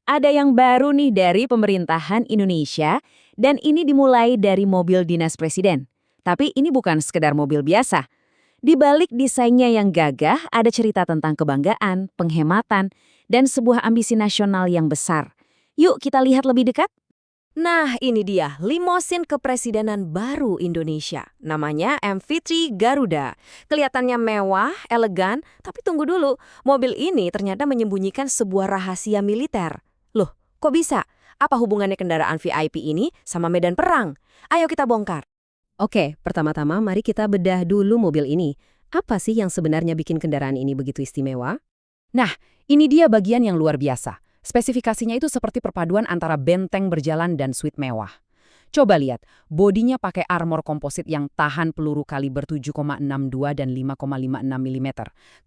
ada yang baru nih dari pemerintahan Indonesia, dan ini dimulai dari mobil dinas presiden. Tapi ini bukan sekedar mobil biasa. Di balik desainnya yang gagah, ada cerita tentang kebanggaan, penghematan, dan sebuah ambisi nasional yang besar. Yuk kita lihat lebih dekat. Nah, ini dia limosin kepresidenan baru Indonesia. Namanya MV3 Garuda. Kelihatannya mewah, elegan, tapi tunggu dulu. Mobil ini ternyata menyembunyikan sebuah rahasia militer. Loh, kok bisa? Apa hubungannya kendaraan VIP ini sama medan perang? Ayo kita bongkar. Oke, pertama-tama mari kita bedah dulu mobil ini. Apa sih yang sebenarnya bikin kendaraan ini begitu istimewa? Nah, ini dia bagian yang luar biasa. Spesifikasinya itu seperti perpaduan antara benteng berjalan dan suite mewah. Coba lihat, bodinya pakai armor komposit yang tahan peluru kaliber 7,62 dan 5,56 mm.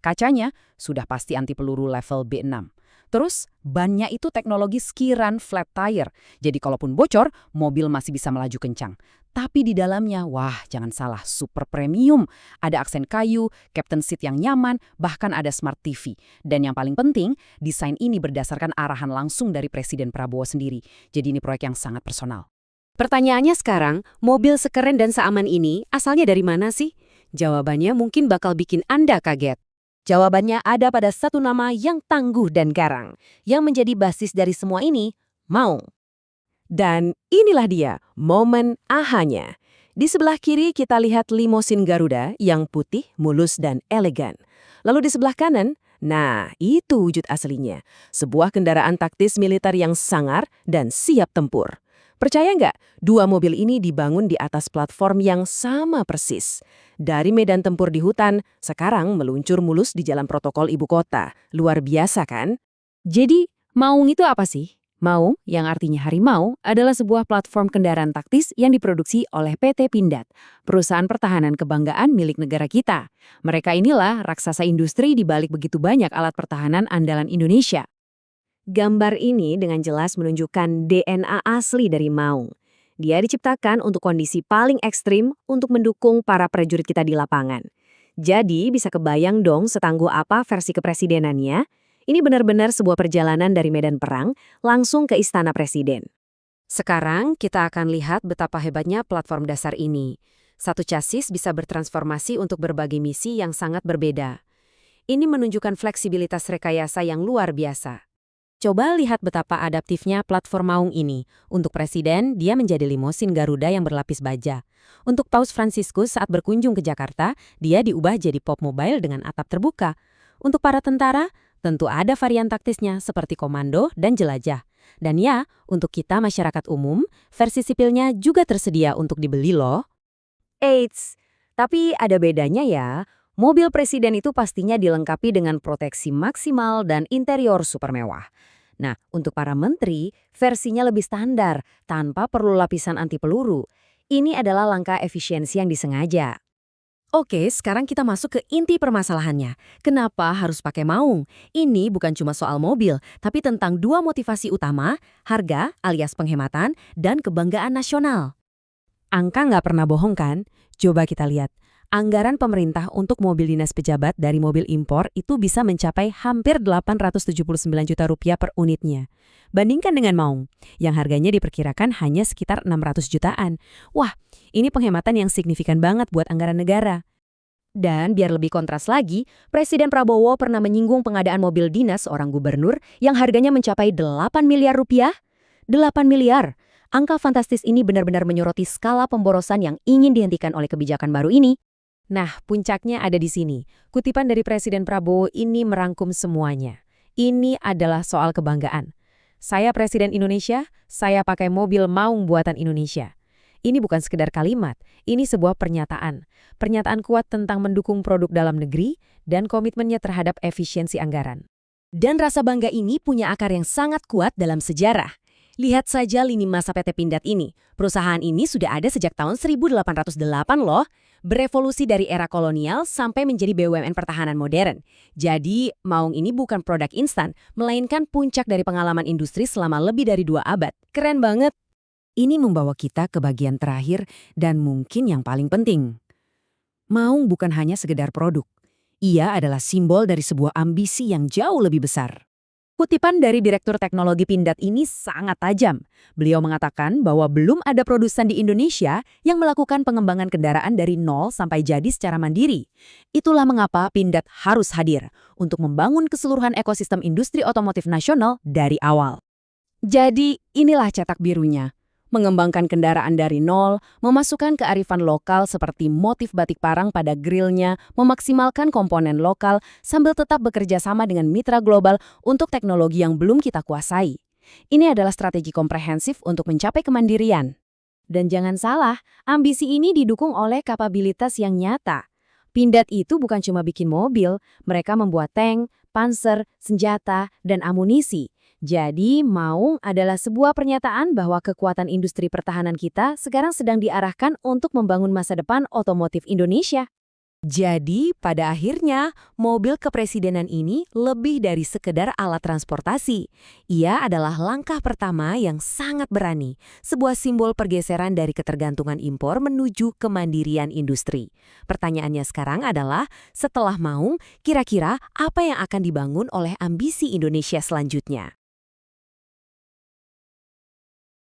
Kacanya sudah pasti anti peluru level B6. Terus, bannya itu teknologi skiran flat tire. Jadi kalaupun bocor, mobil masih bisa melaju kencang. Tapi di dalamnya, wah jangan salah, super premium. Ada aksen kayu, captain seat yang nyaman, bahkan ada smart TV. Dan yang paling penting, desain ini berdasarkan arahan langsung dari Presiden Prabowo sendiri. Jadi ini proyek yang sangat personal. Pertanyaannya sekarang, mobil sekeren dan seaman ini asalnya dari mana sih? Jawabannya mungkin bakal bikin Anda kaget. Jawabannya ada pada satu nama yang tangguh dan garang. Yang menjadi basis dari semua ini, Maung. Dan inilah dia, momen ahanya. Di sebelah kiri kita lihat limosin Garuda yang putih, mulus, dan elegan. Lalu di sebelah kanan, nah itu wujud aslinya. Sebuah kendaraan taktis militer yang sangar dan siap tempur. Percaya nggak, dua mobil ini dibangun di atas platform yang sama persis. Dari medan tempur di hutan, sekarang meluncur mulus di jalan protokol ibu kota. Luar biasa kan? Jadi, Maung itu apa sih? Maung, yang artinya harimau, adalah sebuah platform kendaraan taktis yang diproduksi oleh PT Pindad, perusahaan pertahanan kebanggaan milik negara kita. Mereka inilah raksasa industri di balik begitu banyak alat pertahanan andalan Indonesia. Gambar ini dengan jelas menunjukkan DNA asli dari Maung. Dia diciptakan untuk kondisi paling ekstrim untuk mendukung para prajurit kita di lapangan. Jadi bisa kebayang dong setangguh apa versi kepresidenannya. Ini benar-benar sebuah perjalanan dari medan perang langsung ke istana presiden. Sekarang kita akan lihat betapa hebatnya platform dasar ini. Satu chassis bisa bertransformasi untuk berbagai misi yang sangat berbeda. Ini menunjukkan fleksibilitas rekayasa yang luar biasa. Coba lihat betapa adaptifnya platform Maung ini. Untuk presiden, dia menjadi limosin Garuda yang berlapis baja. Untuk Paus Fransiskus saat berkunjung ke Jakarta, dia diubah jadi pop mobile dengan atap terbuka. Untuk para tentara, tentu ada varian taktisnya seperti komando dan jelajah. Dan ya, untuk kita masyarakat umum, versi sipilnya juga tersedia untuk dibeli loh. Eits, tapi ada bedanya ya. Mobil presiden itu pastinya dilengkapi dengan proteksi maksimal dan interior super mewah. Nah, untuk para menteri, versinya lebih standar, tanpa perlu lapisan anti peluru. Ini adalah langkah efisiensi yang disengaja. Oke, sekarang kita masuk ke inti permasalahannya. Kenapa harus pakai Maung? Ini bukan cuma soal mobil, tapi tentang dua motivasi utama, harga alias penghematan, dan kebanggaan nasional. Angka nggak pernah bohong kan? Coba kita lihat. Anggaran pemerintah untuk mobil dinas pejabat dari mobil impor itu bisa mencapai hampir 879 juta rupiah per unitnya. Bandingkan dengan Maung, yang harganya diperkirakan hanya sekitar 600 jutaan. Wah, ini penghematan yang signifikan banget buat anggaran negara. Dan biar lebih kontras lagi, Presiden Prabowo pernah menyinggung pengadaan mobil dinas seorang gubernur yang harganya mencapai 8 miliar rupiah. 8 miliar. Angka fantastis ini benar-benar menyoroti skala pemborosan yang ingin dihentikan oleh kebijakan baru ini. Nah, puncaknya ada di sini. Kutipan dari Presiden Prabowo ini merangkum semuanya. Ini adalah soal kebanggaan. Saya Presiden Indonesia, saya pakai mobil Maung buatan Indonesia. Ini bukan sekedar kalimat, ini sebuah pernyataan. Pernyataan kuat tentang mendukung produk dalam negeri dan komitmennya terhadap efisiensi anggaran. Dan rasa bangga ini punya akar yang sangat kuat dalam sejarah. Lihat saja lini masa PT Pindad ini. Perusahaan ini sudah ada sejak tahun 1808 loh. Berevolusi dari era kolonial sampai menjadi BUMN pertahanan modern. Jadi, Maung ini bukan produk instan, melainkan puncak dari pengalaman industri selama lebih dari 2 abad. Keren banget. Ini membawa kita ke bagian terakhir dan mungkin yang paling penting. Maung bukan hanya sekedar produk. Ia adalah simbol dari sebuah ambisi yang jauh lebih besar. Kutipan dari Direktur Teknologi Pindad ini sangat tajam. Beliau mengatakan bahwa belum ada produsen di Indonesia yang melakukan pengembangan kendaraan dari nol sampai jadi secara mandiri. Itulah mengapa Pindad harus hadir untuk membangun keseluruhan ekosistem industri otomotif nasional dari awal. Jadi, inilah cetak birunya. Mengembangkan kendaraan dari nol, memasukkan kearifan lokal seperti motif batik parang pada grillnya, memaksimalkan komponen lokal, sambil tetap bekerja sama dengan mitra global untuk teknologi yang belum kita kuasai. Ini adalah strategi komprehensif untuk mencapai kemandirian. Dan jangan salah, ambisi ini didukung oleh kapabilitas yang nyata. Pindad itu bukan cuma bikin mobil, mereka membuat tank, panser, senjata, dan amunisi. Jadi, Maung adalah sebuah pernyataan bahwa kekuatan industri pertahanan kita sekarang sedang diarahkan untuk membangun masa depan otomotif Indonesia. Jadi, pada akhirnya, mobil kepresidenan ini lebih dari sekedar alat transportasi. Ia adalah langkah pertama yang sangat berani, sebuah simbol pergeseran dari ketergantungan impor menuju kemandirian industri. Pertanyaannya sekarang adalah, setelah Maung, kira-kira apa yang akan dibangun oleh ambisi Indonesia selanjutnya?